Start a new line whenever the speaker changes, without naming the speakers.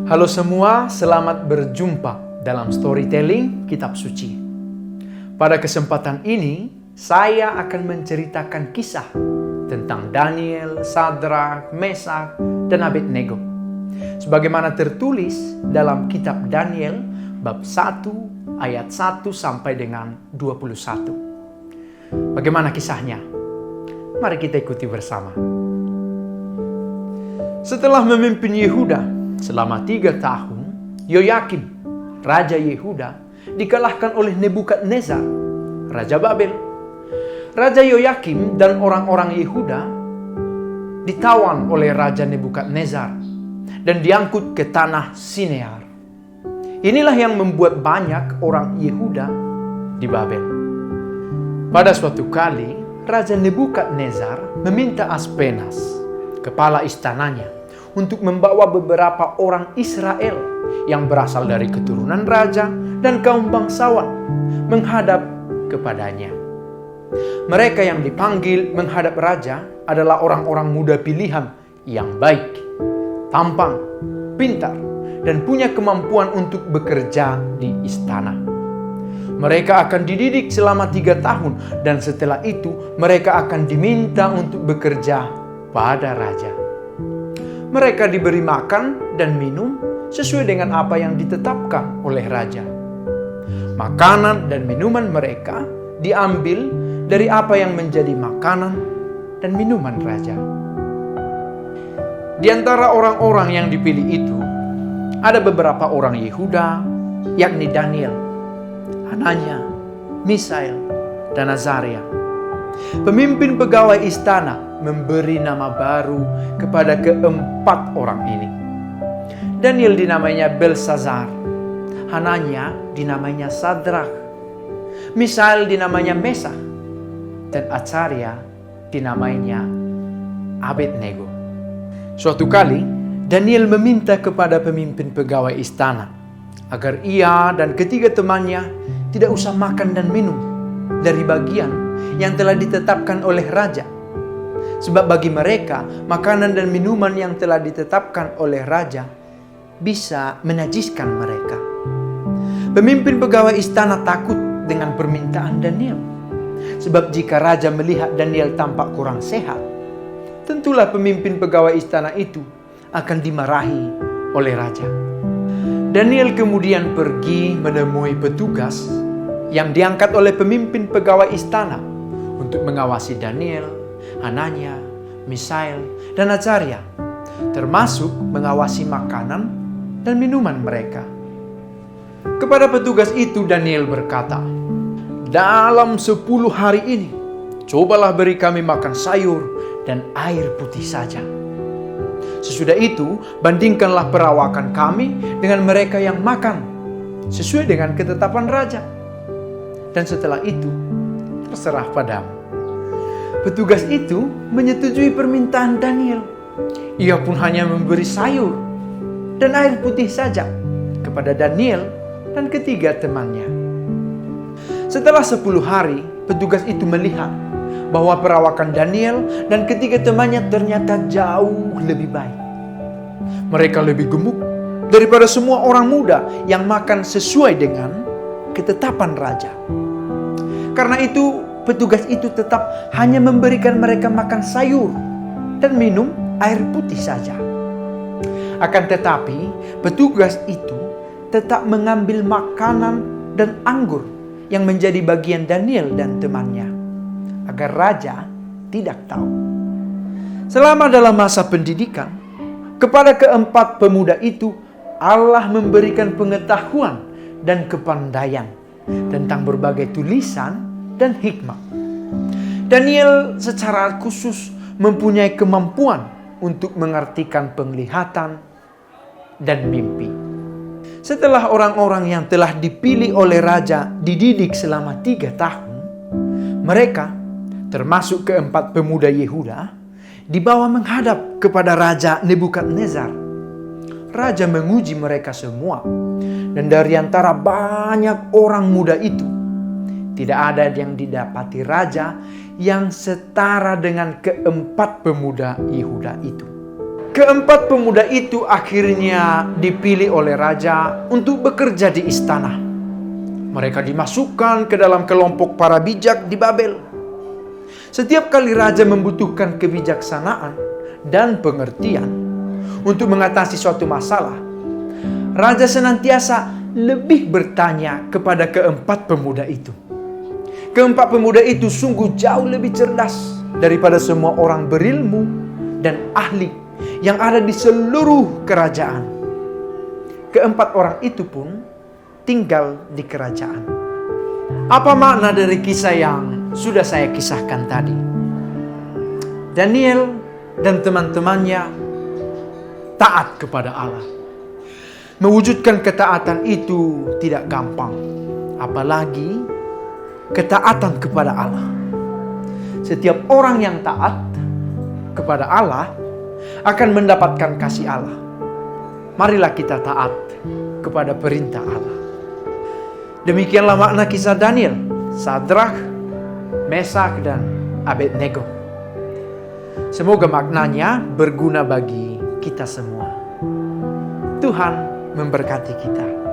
Halo semua, selamat berjumpa dalam storytelling Kitab Suci. Pada kesempatan ini, saya akan menceritakan kisah tentang Daniel, Sadrak, Mesak, dan Abednego. Sebagaimana tertulis dalam kitab Daniel, bab 1, ayat 1 sampai dengan 21. Bagaimana kisahnya? Mari kita ikuti bersama. Setelah memimpin Yehuda selama 3 tahun, Yoyakim, Raja Yehuda, dikalahkan oleh Nebukadnezar, Raja Babel. Raja Yoyakim dan orang-orang Yehuda ditawan oleh Raja Nebukadnezar dan diangkut ke tanah Sinear. Inilah yang membuat banyak orang Yehuda di Babel. Pada suatu kali, Raja Nebukadnezar meminta Aspenas, kepala istananya, untuk membawa beberapa orang Israel yang berasal dari keturunan raja dan kaum bangsawan menghadap kepadanya. Mereka yang dipanggil menghadap raja adalah orang-orang muda pilihan yang baik, tampan, pintar, dan punya kemampuan untuk bekerja di istana. Mereka akan dididik selama 3 tahun dan setelah itu mereka akan diminta untuk bekerja pada raja. Mereka diberi makan dan minum sesuai dengan apa yang ditetapkan oleh raja. Makanan dan minuman mereka diambil dari apa yang menjadi makanan dan minuman raja. Di antara orang-orang yang dipilih itu, ada beberapa orang Yehuda, yakni Daniel, Hananya, Misael, dan Azaria. Pemimpin pegawai istana memberi nama baru kepada keempat orang ini. Daniel dinamainya Belsazar, Hananya dinamainya Sadrak, Misael dinamainya Mesak, dan Azaria dinamainya Abednego. Suatu kali, Daniel meminta kepada pemimpin pegawai istana agar ia dan ketiga temannya tidak usah makan dan minum dari bagian yang telah ditetapkan oleh raja. Sebab bagi mereka, makanan dan minuman yang telah ditetapkan oleh raja bisa menajiskan mereka. Pemimpin pegawai istana takut dengan permintaan Daniel. Sebab jika raja melihat Daniel tampak kurang sehat, tentulah pemimpin pegawai istana itu akan dimarahi oleh raja. Daniel kemudian pergi menemui petugas yang diangkat oleh pemimpin pegawai istana untuk mengawasi Daniel, Hananya, Misael, dan Azaria, termasuk mengawasi makanan dan minuman mereka. Kepada petugas itu Daniel berkata, "Dalam 10 hari ini, cobalah beri kami makan sayur dan air putih saja. Sesudah itu, bandingkanlah perawakan kami dengan mereka yang makan, sesuai dengan ketetapan raja. Dan setelah itu, terserah padamu." Petugas itu menyetujui permintaan Daniel. Ia pun hanya memberi sayur dan air putih saja kepada Daniel dan ketiga temannya. Setelah 10 hari, petugas itu melihat bahwa perawakan Daniel dan ketiga temannya ternyata jauh lebih baik. Mereka lebih gemuk daripada semua orang muda yang makan sesuai dengan ketetapan raja. Karena itu, petugas itu tetap hanya memberikan mereka makan sayur dan minum air putih saja. Akan tetapi, petugas itu tetap mengambil makanan dan anggur yang menjadi bagian Daniel dan temannya, agar raja tidak tahu. Selama dalam masa pendidikan, kepada keempat pemuda itu, Allah memberikan pengetahuan dan kepandaian tentang berbagai tulisan dan hikmah. Daniel secara khusus mempunyai kemampuan untuk mengartikan penglihatan dan mimpi. Setelah orang-orang yang telah dipilih oleh raja dididik selama 3 tahun, mereka, termasuk keempat pemuda Yehuda, dibawa menghadap kepada Raja Nebukadnezar. Raja menguji mereka semua, dan dari antara banyak orang muda itu, tidak ada yang didapati raja yang setara dengan keempat pemuda Yehuda itu. Keempat pemuda itu akhirnya dipilih oleh raja untuk bekerja di istana. Mereka dimasukkan ke dalam kelompok para bijak di Babel. Setiap kali raja membutuhkan kebijaksanaan dan pengertian untuk mengatasi suatu masalah, raja senantiasa lebih bertanya kepada keempat pemuda itu. Keempat pemuda itu sungguh jauh lebih cerdas daripada semua orang berilmu dan ahli yang ada di seluruh kerajaan. Keempat orang itu pun tinggal di kerajaan. Apa makna dari kisah yang sudah saya kisahkan tadi? Daniel dan teman-temannya taat kepada Allah. Mewujudkan ketaatan itu tidak gampang, apalagi ketaatan kepada Allah. Setiap orang yang taat kepada Allah akan mendapatkan kasih Allah. Marilah kita taat kepada perintah Allah. Demikianlah makna kisah Daniel, Sadrak, Mesak, dan Abednego. Semoga maknanya berguna bagi kita semua. Tuhan memberkati kita.